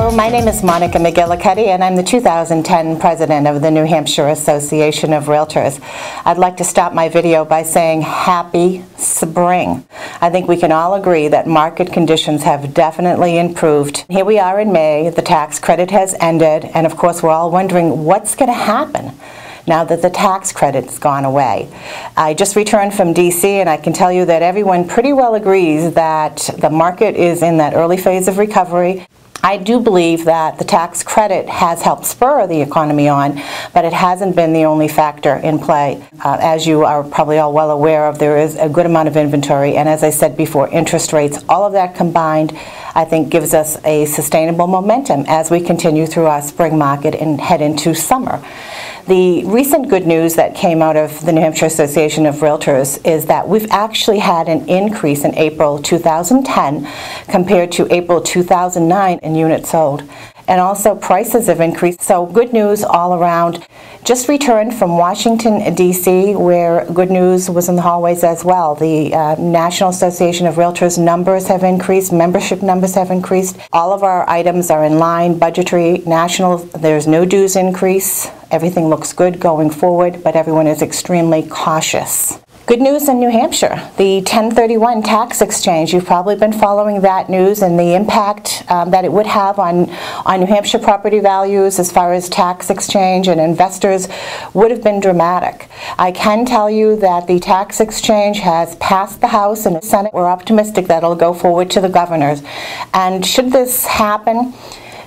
Hello, my name is Monika McGillicuddy, and I'm the 2010 President of the New Hampshire Association of Realtors. I'd like to start my video by saying happy spring. I think we can all agree that market conditions have definitely improved. Here we are in May, the tax credit has ended, and of course we're all wondering what's going to happen now that the tax credit's gone away. I just returned from DC, and I can tell you that everyone pretty well agrees that the market is in that early phase of recovery. I do believe that the tax credit has helped spur the economy on, but it hasn't been the only factor in play. As you are probably all well aware of, there is a good amount of inventory, and as I said before, interest rates, all of that combined, I think gives us a sustainable momentum as we continue through our spring market and head into summer. The recent good news that came out of the New Hampshire Association of Realtors is that we've actually had an increase in April 2010 compared to April 2009 in units sold. And also prices have increased, so good news all around. Just returned from Washington, D.C., where good news was in the hallways as well. The National Association of Realtors numbers have increased, membership numbers have increased. All of our items are in line, budgetary, national. There's no dues increase. Everything looks good going forward, but everyone is extremely cautious. Good news in New Hampshire, the 1031 tax exchange. You've probably been following that news and the impact that it would have on New Hampshire property values as far as tax exchange and investors would have been dramatic. I can tell you that the tax exchange has passed the House and the Senate. We're optimistic that it'll go forward to the governors. And should this happen,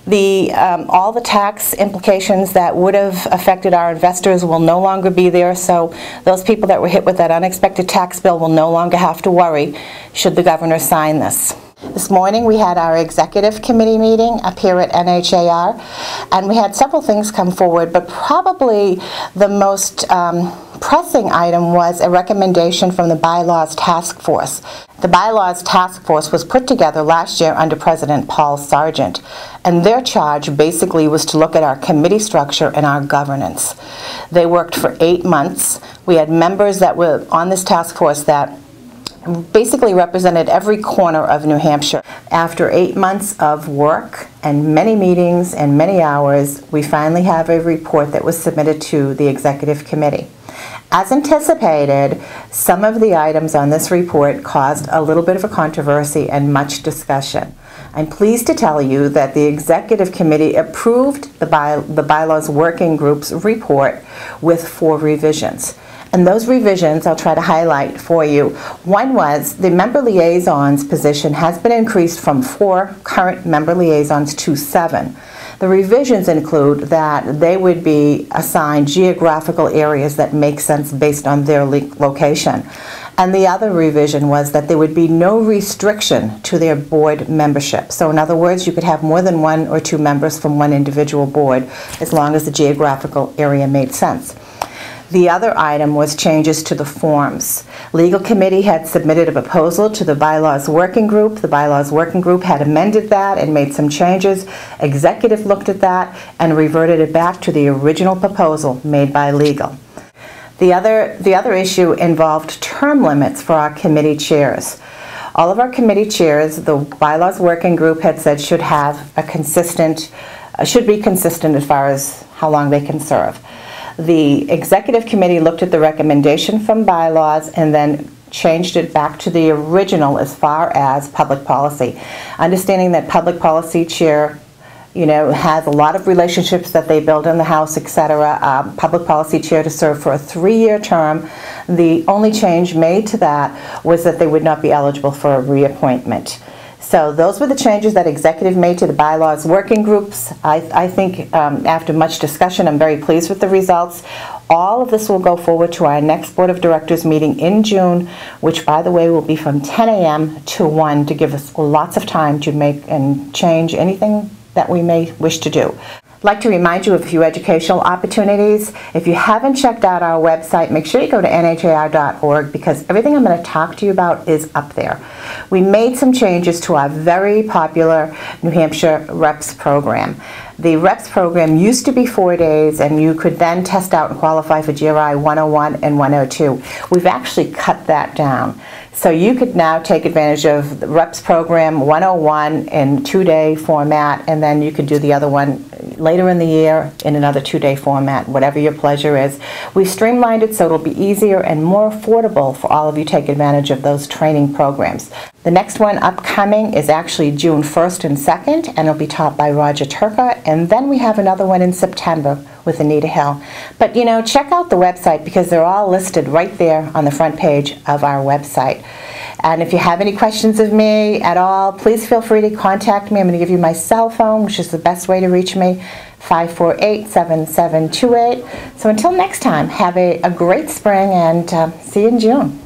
all the tax implications that would have affected our investors will no longer be there, so those people that were hit with that unexpected tax bill will no longer have to worry should the governor sign this. This morning we had our executive committee meeting up here at NHAR, and we had several things come forward, but probably the most pressing item was a recommendation from the Bylaws Task Force. The Bylaws Task Force was put together last year under President Paul Sargent, and their charge basically was to look at our committee structure and our governance. They worked for 8 months. We had members that were on this task force that basically represented every corner of New Hampshire. After 8 months of work and many meetings and many hours, we finally have a report that was submitted to the executive committee. As anticipated, some of the items on this report caused a little bit of a controversy and much discussion. I'm pleased to tell you that the executive committee approved the Bylaws Working Group's report with 4 revisions. And those revisions I'll try to highlight for you. One was the member liaisons position has been increased from 4 current member liaisons to 7. The revisions include that they would be assigned geographical areas that make sense based on their location. And the other revision was that there would be no restriction to their board membership. So in other words, you could have more than 1 or 2 members from one individual board as long as the geographical area made sense. The other item was changes to the forms. Legal Committee had submitted a proposal to the Bylaws Working Group. The Bylaws Working Group had amended that and made some changes. Executive looked at that and reverted it back to the original proposal made by Legal. The other issue involved term limits for our committee chairs. All of our committee chairs, the Bylaws Working Group had said should be consistent as far as how long they can serve. The executive committee looked at the recommendation from bylaws and then changed it back to the original as far as public policy. Understanding that public policy chair, has a lot of relationships that they build in the House, etc. Public policy chair to serve for a 3-year term. The only change made to that was that they would not be eligible for a reappointment. So those were the changes that executive made to the bylaws working groups. I think after much discussion, I'm very pleased with the results. All of this will go forward to our next Board of Directors meeting in June, which, by the way, will be from 10 a.m. to 1 to give us lots of time to make and change anything that we may wish to do. I'd like to remind you of a few educational opportunities. If you haven't checked out our website, make sure you go to nhar.org because everything I'm going to talk to you about is up there. We made some changes to our very popular New Hampshire Reps program. The REPS program used to be 4 days, and you could then test out and qualify for GRI 101 and 102. We've actually cut that down. So you could now take advantage of the REPS program 101 in 2-day format, and then you could do the other one later in the year in another 2-day format, whatever your pleasure is. We've streamlined it so it'll be easier and more affordable for all of you to take advantage of those training programs. The next one upcoming is actually June 1st and 2nd, and it'll be taught by Roger Turca, and then we have another one in September with Anita Hill. But you know, check out the website because they're all listed right there on the front page of our website. And if you have any questions of me at all, please feel free to contact me. I'm going to give you my cell phone, which is the best way to reach me, 548-7728. So until next time, have a great spring, and see you in June.